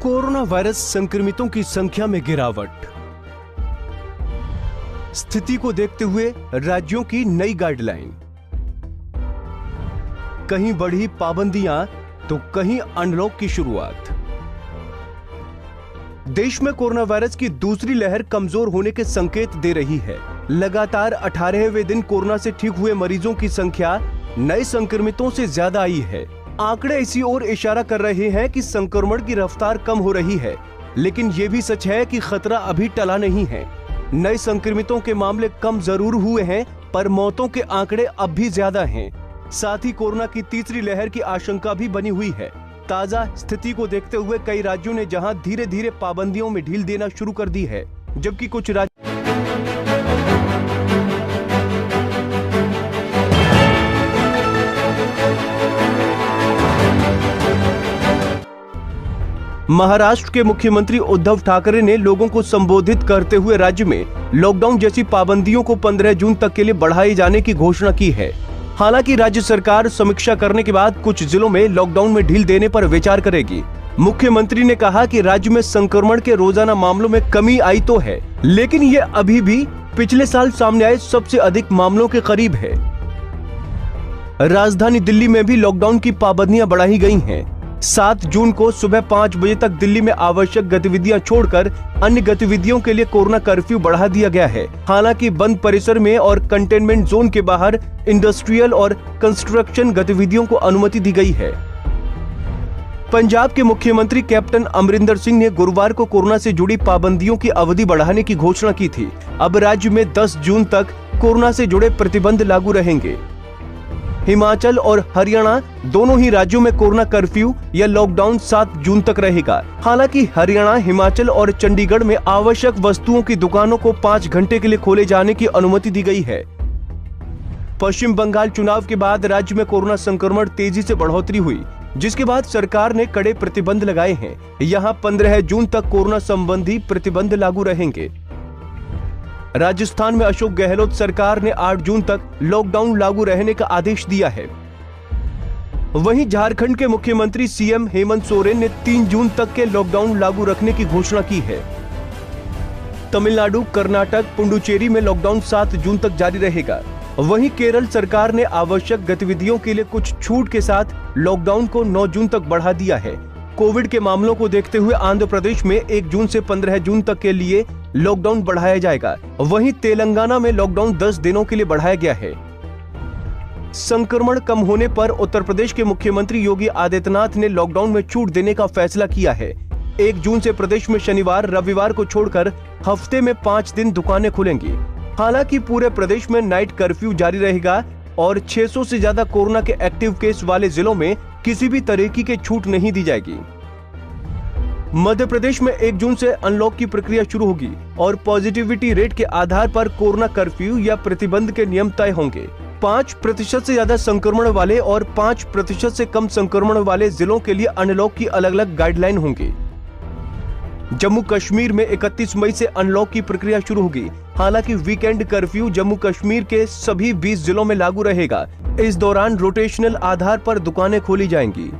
Corona virus संक्रमितों की संख्या में गिरावट। स्थिति को देखते हुए राज्यों की नई गाइडलाइन। कहीं बढ़ी पाबंदियां तो कहीं अनलॉक की शुरुआत। देश में कोरोना वायरस की दूसरी लहर कमजोर होने के संकेत दे रही है। लगातार 18वें दिन कोरोना से ठीक हुए मरीजों की संख्या नए संक्रमितों से ज्यादा आई है। आंकड़े इसी ओर इशारा कर रहे हैं कि संक्रमण की रफ्तार कम हो रही है, लेकिन यह भी सच है कि खतरा अभी टला नहीं है। नए संक्रमितों के मामले कम जरूर हुए हैं, पर मौतों के आंकड़े अब भी ज्यादा हैं। साथ ही कोरोना की तीसरी लहर की आशंका भी बनी हुई है। ताजा स्थिति को देखते हुए कई राज्यों ने जहां धीरे धीरे पाबंदियों में ढील देना शुरू कर दी है, जबकि कुछ राज्य महाराष्ट्र के मुख्यमंत्री उद्धव ठाकरे ने लोगों को संबोधित करते हुए राज्य में लॉकडाउन जैसी पाबंदियों को 15 जून तक के लिए बढ़ाए जाने की घोषणा की है। हालांकि राज्य सरकार समीक्षा करने के बाद कुछ जिलों में लॉकडाउन में ढील देने पर विचार करेगी। मुख्यमंत्री ने कहा कि राज्य में संक्रमण के रोजाना मामलों में कमी आई तो है, लेकिन ये अभी भी पिछले साल सामने आए सबसे अधिक मामलों के करीब है। राजधानी दिल्ली में भी लॉकडाउन की पाबंदियां बढ़ाई गई हैं। 7 जून को सुबह 5 बजे तक दिल्ली में आवश्यक गतिविधियां छोड़कर अन्य गतिविधियों के लिए कोरोना कर्फ्यू बढ़ा दिया गया है। हालांकि बंद परिसर में और कंटेनमेंट जोन के बाहर इंडस्ट्रियल और कंस्ट्रक्शन गतिविधियों को अनुमति दी गई है। पंजाब के मुख्यमंत्री कैप्टन अमरिंदर सिंह ने गुरुवार को कोरोना से जुड़ी पाबंदियों की अवधि बढ़ाने की घोषणा की थी। अब राज्य में 10 जून तक कोरोना से जुड़े प्रतिबंध लागू रहेंगे। हिमाचल और हरियाणा दोनों ही राज्यों में कोरोना कर्फ्यू या लॉकडाउन 7 जून तक रहेगा। हालांकि हरियाणा, हिमाचल और चंडीगढ़ में आवश्यक वस्तुओं की दुकानों को 5 घंटे के लिए खोले जाने की अनुमति दी गई है। पश्चिम बंगाल चुनाव के बाद राज्य में कोरोना संक्रमण तेजी से बढ़ोतरी हुई, जिसके बाद सरकार ने कड़े प्रतिबंध लगाए हैं। यहाँ 15 जून तक कोरोना संबंधी प्रतिबंध लागू रहेंगे। राजस्थान में अशोक गहलोत सरकार ने 8 जून तक लॉकडाउन लागू रहने का आदेश दिया है। वहीं झारखंड के मुख्यमंत्री सीएम हेमंत सोरेन ने 3 जून तक के लॉकडाउन लागू रखने की घोषणा की है। तमिलनाडु, कर्नाटक, पुडुचेरी में लॉकडाउन 7 जून तक जारी रहेगा। वहीं केरल सरकार ने आवश्यक गतिविधियों के लिए कुछ छूट के साथ लॉकडाउन को 9 जून तक बढ़ा दिया है। कोविड के मामलों को देखते हुए आंध्र प्रदेश में 1 जून से 15 जून तक के लिए लॉकडाउन बढ़ाया जाएगा। वहीं तेलंगाना में लॉकडाउन 10 दिनों के लिए बढ़ाया गया है। संक्रमण कम होने पर उत्तर प्रदेश के मुख्यमंत्री योगी आदित्यनाथ ने लॉकडाउन में छूट देने का फैसला किया है। 1 जून से प्रदेश में शनिवार, रविवार को छोड़कर हफ्ते में 5 दिन दुकानें खुलेंगी। हालांकि पूरे प्रदेश में नाइट कर्फ्यू जारी रहेगा और 600 से ज्यादा कोरोना के एक्टिव केस वाले जिलों में किसी भी तरीके की छूट नहीं दी जाएगी। मध्य प्रदेश में 1 जून से अनलॉक की प्रक्रिया शुरू होगी और पॉजिटिविटी रेट के आधार पर कोरोना कर्फ्यू या प्रतिबंध के नियम तय होंगे। 5% से ज्यादा संक्रमण वाले और 5% से कम संक्रमण वाले जिलों के लिए अनलॉक की अलग अलग गाइडलाइन होंगी। जम्मू कश्मीर में 31 मई से अनलॉक की प्रक्रिया शुरू होगी। हालांकि वीकेंड कर्फ्यू जम्मू कश्मीर के सभी 20 जिलों में लागू रहेगा। इस दौरान रोटेशनल आधार पर दुकानें खोली जाएंगी।